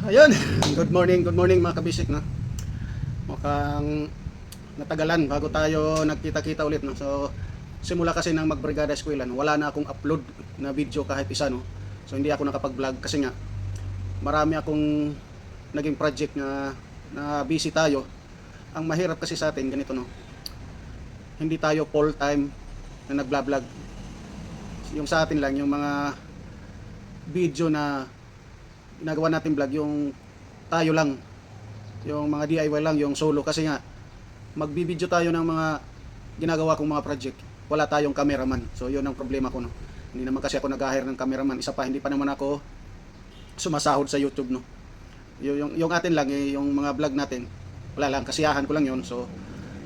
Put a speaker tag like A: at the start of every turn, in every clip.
A: Ayun, good morning mga kabisik, no? Mukhang natagalan bago tayo nagkita-kita ulit, no? So, simula kasi ng magbrigada eskwela, no? Wala na akong upload na video kahit isa, no? So, hindi ako nakapag-vlog kasi nga marami akong naging project na busy tayo. Ang mahirap kasi sa atin ganito, no? Hindi tayo full time na nagblog. Yung sa atin lang yung mga video na ginagawa natin vlog, yung tayo lang, yung mga DIY lang, yung solo. Kasi nga magbibideo tayo ng mga ginagawa kong mga project, wala tayong cameraman. So yun ang problema ko, no? Hindi naman kasi ako nag-hire ng cameraman. Isa pa, hindi pa naman ako sumasahod sa YouTube, no? Yung atin lang, yung mga vlog natin, wala lang, kasiyahan ko lang yun. So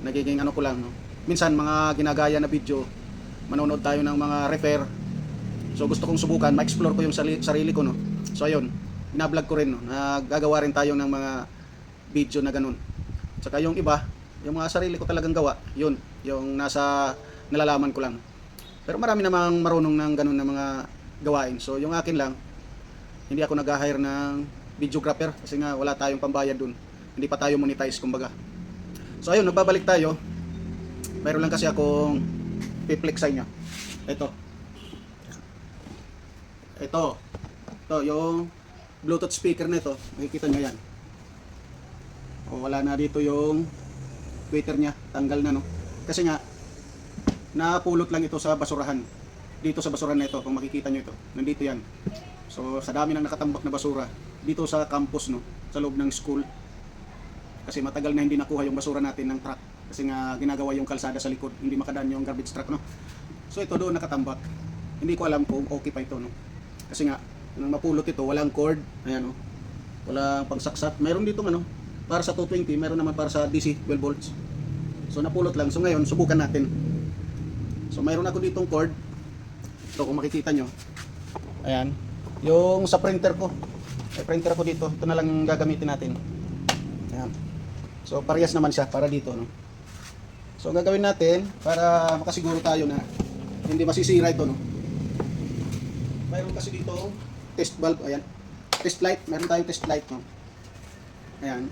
A: nagiging ano ko lang, no? Minsan mga ginagaya na video, manonood tayo ng mga repair. So gusto kong subukan, ma-explore ko yung sarili ko, no? So ayun, binablog ko rin, no? Nagagawa rin tayo ng mga video na ganun. Tsaka yung iba, yung mga sarili ko talagang gawa, yun, yung nasa nalalaman ko lang. Pero marami namang marunong ng ganun na mga gawain. So yung akin lang, hindi ako nag-hire ng videographer kasi nga wala tayong pambayad dun. Hindi pa tayo monetize, kumbaga. So ayun, nagbabalik tayo. Mayroon lang kasi akong piplex sa inyo. Ito yung Bluetooth speaker nito, makikita nyo yan. O, wala na dito yung tweeter nya, tanggal na, no? Kasi nga napulot lang ito sa basurahan. Dito sa basurahan na ito, kung makikita nyo ito, nandito yan. So sa dami ng nakatambak na basura dito sa campus, no, sa loob ng school. Kasi matagal na hindi nakuha yung basura natin ng truck, kasi nga ginagawa yung kalsada sa likod, hindi makadaan yung garbage truck, no? So ito doon nakatambak. Hindi ko alam kung okay pa ito, no? Kasi nga nang mapulot ito, walang cord, ayan, oh. Walang pangsaksak. Mayroon dito ano, para sa 220, mayroon naman para sa DC 12 volts. So napulot lang. So ngayon, subukan natin. So mayroon ako ditong cord. Ito kung makikita nyo. Ayan. Yung sa printer ko. May printer ko dito. Ito na lang yung gagamitin natin. Ayan. So parehas naman siya para dito, no. So ang gagawin natin para makasiguro tayo na hindi masisira ito, no. Mayroon kasi dito test valve, ayan. Test light, meron tayong test light, no. Ayan.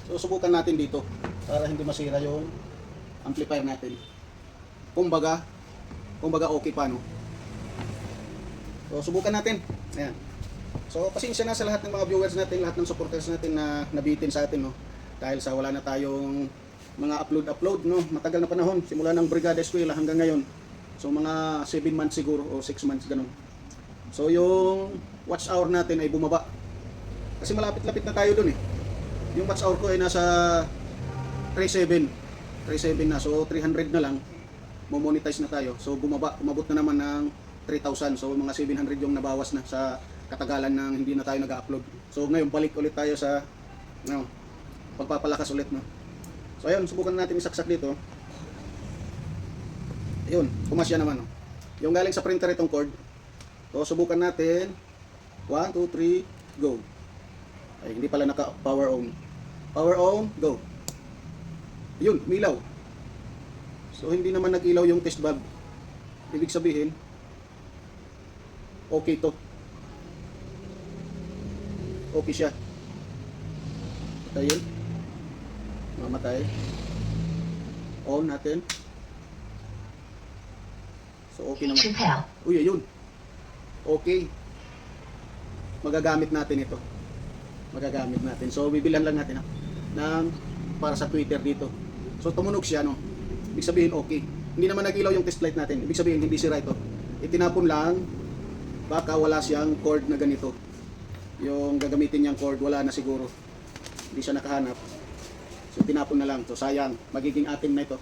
A: So subukan natin dito para hindi masira yung amplifier natin. Kumbaga okay pa, no. So subukan natin. Ayan. So pasensya na sa lahat ng mga viewers natin, lahat ng supporters natin na nabitin sa atin, no. Dahil sa wala na tayong mga upload, no. Matagal na panahon, simula ng Brigada Eskwela hanggang ngayon. So mga 7 months siguro o 6 months ganun. So yung watch hour natin ay bumaba. Kasi malapit-lapit na tayo dun, eh. Yung watch hour ko ay nasa 37 na. So 300 na lang, mo-monetize na tayo. So bumaba, umabot na naman ng 3,000. So mga 700 yung nabawas na sa katagalan ng hindi na tayo nag-upload. So ngayon balik ulit tayo sa pagpapalakas ulit, no. So ayun, subukan natin isaksak dito. Ayun, kumasya naman, no. Yung galing sa printer itong cord. So subukan natin. 1, 2, 3, go. Ay, hindi pala naka power on. Power on, go. Yun, umilaw. So hindi naman nag-ilaw yung test valve. Ibig sabihin, okay to. Okay siya. Patayin. Mamatay. On natin. So okay naman. Uy, ayun. Okay. Magagamit natin ito. Magagamit natin. So bibilan lang natin ng para sa Twitter dito. So tumunog siya, no. Ibig sabihin okay. Hindi naman nag-ilaw yung test light natin. Ibig sabihin hindi sira ito. Itinapon lang, baka wala siyang cord na ganito. Yung gagamitin niyang cord wala na siguro. Hindi siya nakahanap. So tinapon na lang. So sayang, magiging atin na ito.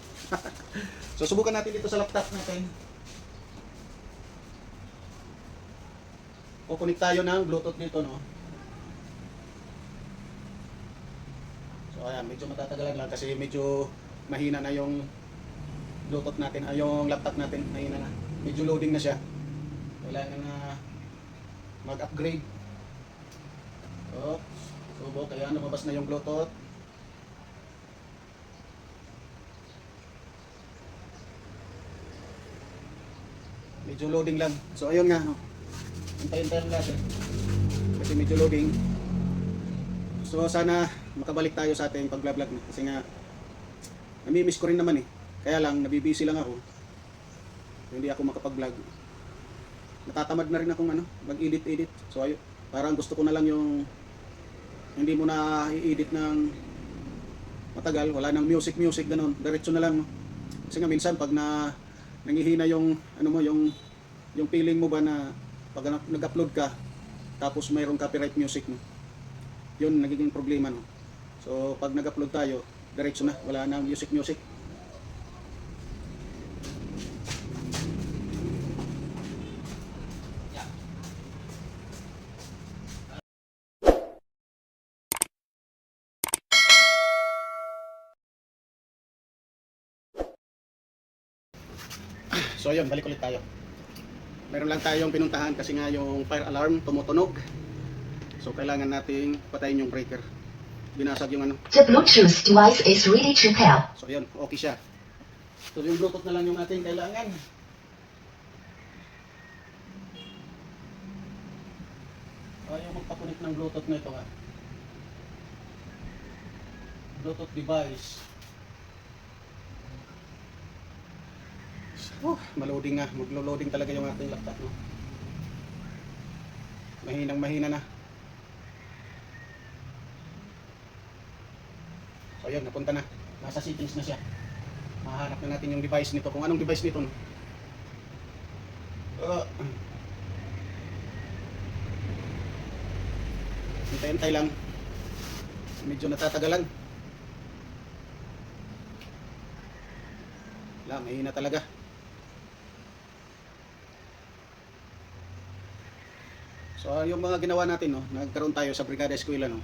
A: So subukan natin dito sa laptop natin. Kukunik tayo ng Bluetooth dito, no. So ayan, medyo matatagalan lang kasi medyo mahina na yung Bluetooth natin, yung laptop natin, mahina na. Medyo loading na siya. Kailangan na mag-upgrade. So, subok, ayan, lumabas na yung Bluetooth. Medyo loading lang. So ayun nga, no. Hintayin natin kasi medyo loading. So sana makabalik tayo sa ating pag-vlog no? Kasi nga nami-miss ko rin naman eh. Kaya lang nabibisi lang ako. Hindi ako makapag-vlog. Natatamad na rin akong mag-edit. So ayun, parang gusto ko na lang yung hindi mo na i-edit ng matagal, wala nang music ganun. Diretso na lang no? Kasi nga minsan pag nangihina yung yung feeling mo ba na pag nag-upload ka tapos mayroong copyright music no. Yun nagiging problema no. So pag nag-upload tayo, diretso na, wala nang music. So ayun, balik ulit tayo. Meron lang tayong pinuntahan kasi nga yung fire alarm tumutunog. So kailangan nating patayin yung breaker. Binasag yung
B: The Bluetooth device is ready to pair.
A: So ayun, okay siya. So yung Bluetooth na lang yung ating kailangan. Ayaw magpakunik ng Bluetooth na ito ha. Bluetooth device. Maloding nga, maglo-loading talaga yung ating laptop no. Mahina na. So ayun, napunta na. Nasa settings na siya. Mahanap na natin yung device nito, kung anong device nito no. Hintay lang. Medyo natatagalan. Mahina talaga. So yung mga ginawa natin no, nagkaroon tayo sa Brigada Eskwela no.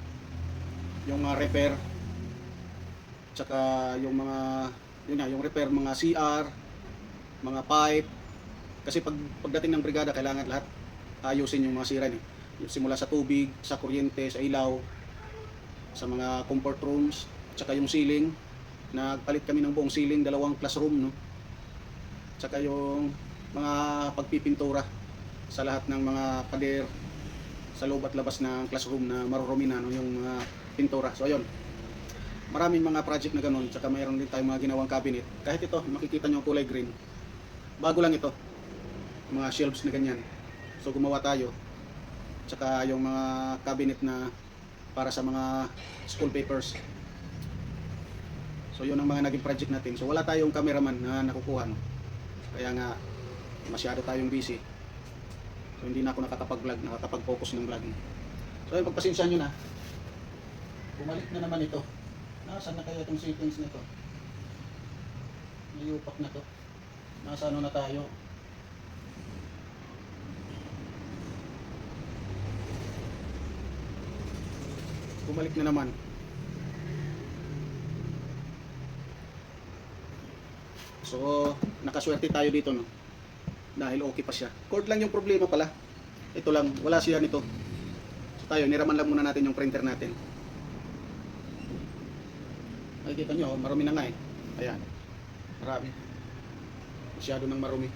A: Yung repair tsaka yung mga yung repair mga CR, mga pipe. Kasi pagdating ng brigada kailangan lahat ayusin yung mga sira ni. Simula sa tubig, sa kuryente, sa ilaw, sa mga comfort rooms, tsaka yung ceiling. Nagpalit kami ng buong ceiling, 2 classroom no. Tsaka yung mga pagpipintura sa lahat ng mga pader sa loob at labas ng classroom na marurumi na no, yung mga pintura. So ayun. Maraming mga project na ganun, tsaka mayroon din tayong mga ginawang cabinet. Kahit ito, makikita nyo kulay green. Bago lang ito. Mga shelves na ganyan. So gumawa tayo. Tsaka yung mga cabinet na para sa mga school papers. So yun ang mga naging project natin. So wala tayong cameraman na nakukuha no. Kaya nga masyado tayong busy. So hindi na ako nakakapag-vlog, nakakapag-focus ng vlog. So yun, pagpasensya nyo na. Bumalik na naman ito. Nasaan na kaya itong settings nito? Nayupak na to. Nasa ano na tayo? Bumalik na naman. So, nakaswerte tayo dito no. Dahil okay pa siya. Cord lang yung problema pala. Ito lang, wala siya nito. So tayo, niraman lang muna natin yung printer natin. Nakikita nyo, marumi na nga eh. Ayan. Marami. Masyado nang marumi.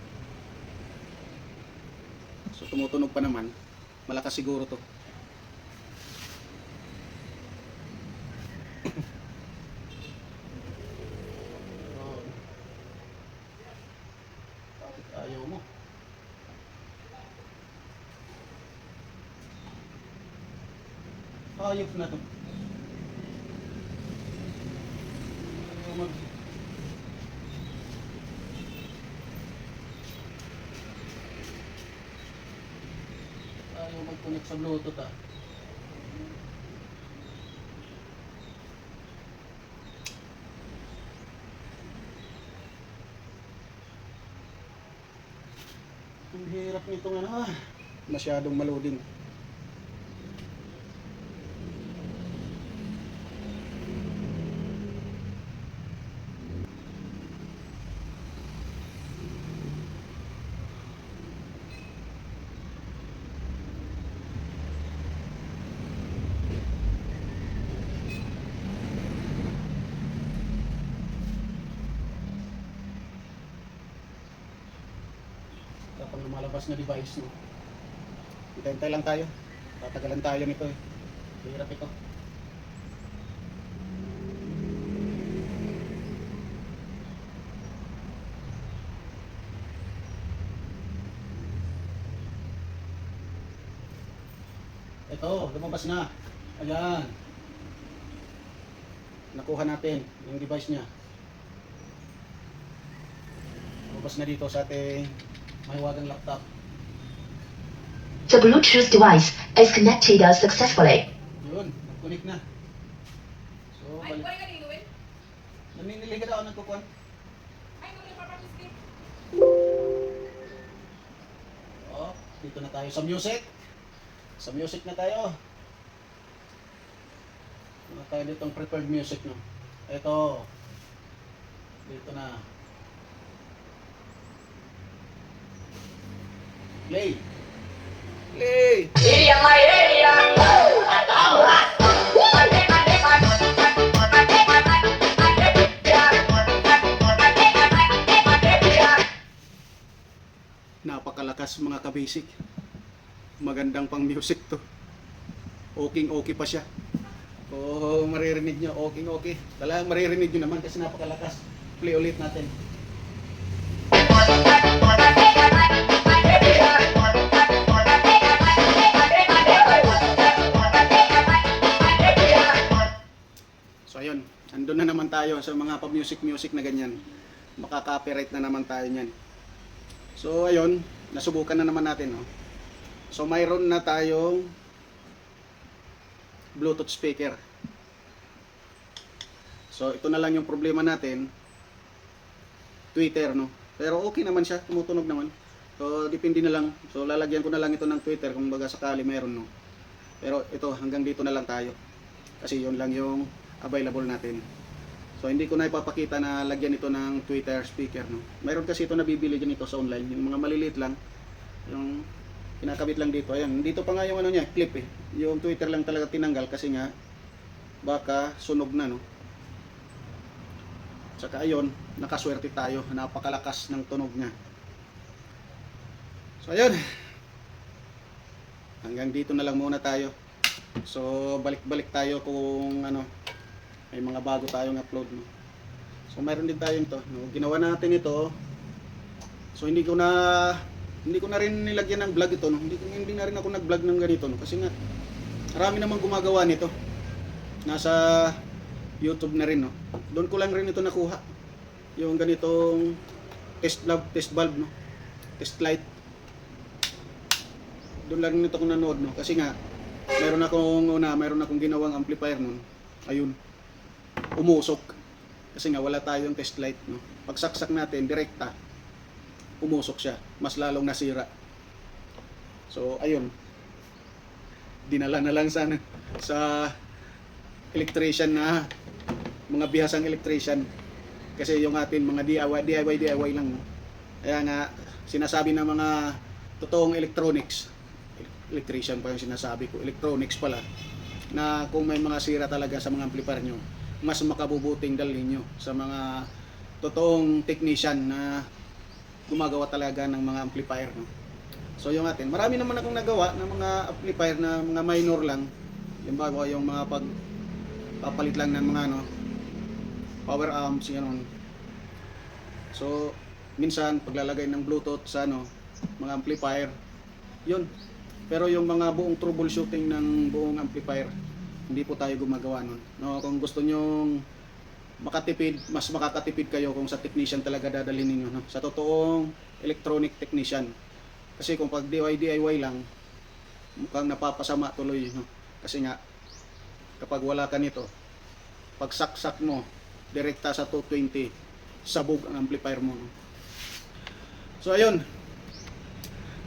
A: So tumutunog pa naman. Malakas siguro to. Ayaw mo. Ayok na to. Ayaw mag-connect sa Bluetooth ah. Ang hirap nito nga masyadong maloding. Kapag lumalabas na device no. Hintay lang tayo. Tatagalan tayo nito eh. Hirap ito. Ito, lumabas na. Ayan. Nakuha natin yung device niya. Lumabas na dito sa ating mahiwagang laptop.
B: The Bluetooth device is connected successfully.
A: Yun, nag-connect na. So,
C: Ay, wala ka dito, eh?
A: naniniligan ako nagkukuhan.
C: Ay, kung nagpapatisip.
A: Oh, dito na tayo sa music. Sa music na tayo. Ano tayo ditong prepared music, no? Ito. Dito na. Play. Play. Napakalakas mga kabasic. Magandang pang music to. Okay pa siya. Kung maririnig nyo, okay. Talagang maririnig nyo naman kasi napakalakas. Play ulit natin. So ayun, andun na naman tayo sa mga pa-music na ganyan. Makaka-copyright na naman tayo niyan. So ayun, nasubukan na naman natin, no? So mayroon na tayong Bluetooth speaker. So ito na lang yung problema natin. Twitter, no? Pero okay naman siya, tumutunog naman. So depende na lang. So lalagyan ko na lang ito ng Twitter kung baga sakali mayroon, no? Pero ito hanggang dito na lang tayo. Kasi yun lang yung available natin. So hindi ko na ipapakita na lagyan ito ng Twitter speaker, no. Mayroon kasi ito nabibili din ito sa online, yung mga maliliit lang. Yung kinakabit lang dito. Ayan, dito pa nga yung ano niya, clip eh. Yung Twitter lang talaga tinanggal kasi nga baka sunog na, no. Saka ayun, nakaswerte tayo, napakalakas ng tunog niya. So ayun. Hanggang dito na lang muna tayo. So balik-balik tayo kung ano, may mga bago tayong upload, no. So mayroon din tayo ito, no. Ginawa natin ito. So hindi ko na rin nilagyan ng vlog ito, no. Hindi na rin ako nag-vlog ng ganito, no, kasi nga marami namang gumagawa nito. Nasa YouTube na rin, no. Doon ko lang rin ito nakuha. Yung ganitong test valve, no. Test light. Doon lang rin ito kung nanood, no. Kasi nga mayroon akong ginawang amplifier noon. Ayun. Umusok. Kasi nga wala tayong test light, no. Pagsaksak natin direkta, umusok siya. Mas lalong nasira. So ayun. Dinala na lang sana sa electrician na mga bihasang electrician. Kasi yung atin mga DIY lang, no. Kaya nga sinasabi ng mga totoong electrician pa yung sinasabi ko, electronics pala, na kung may mga sira talaga sa mga amplifier nyo, mas makabubuting dalhin nyo sa mga totoong technician na gumagawa talaga ng mga amplifier, no. So yung atin, marami naman akong nagawa ng mga amplifier na mga minor lang, yung bago yung mga papalit lang ng mga ano, power amps, gano'n. So minsan paglalagay ng Bluetooth sa ano, mga amplifier, yun. Pero yung mga buong troubleshooting ng buong amplifier, hindi po tayo gumagawa nun, no. Kung gusto nyong makatipid, mas makakatipid kayo kung sa technician talaga dadalhin ninyo, no? Sa totoong electronic technician. Kasi kung pag DIY lang, mukhang napapasama tuloy, no? Kasi nga kapag wala ka nito, pag saksak mo direkta sa 220, sabog ang amplifier mo, no? So ayun,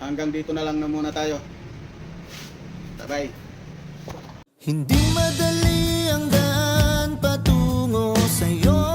A: hanggang dito na lang na muna tayo. Bye.
D: Hindi madali ang daan patungo sa'yo.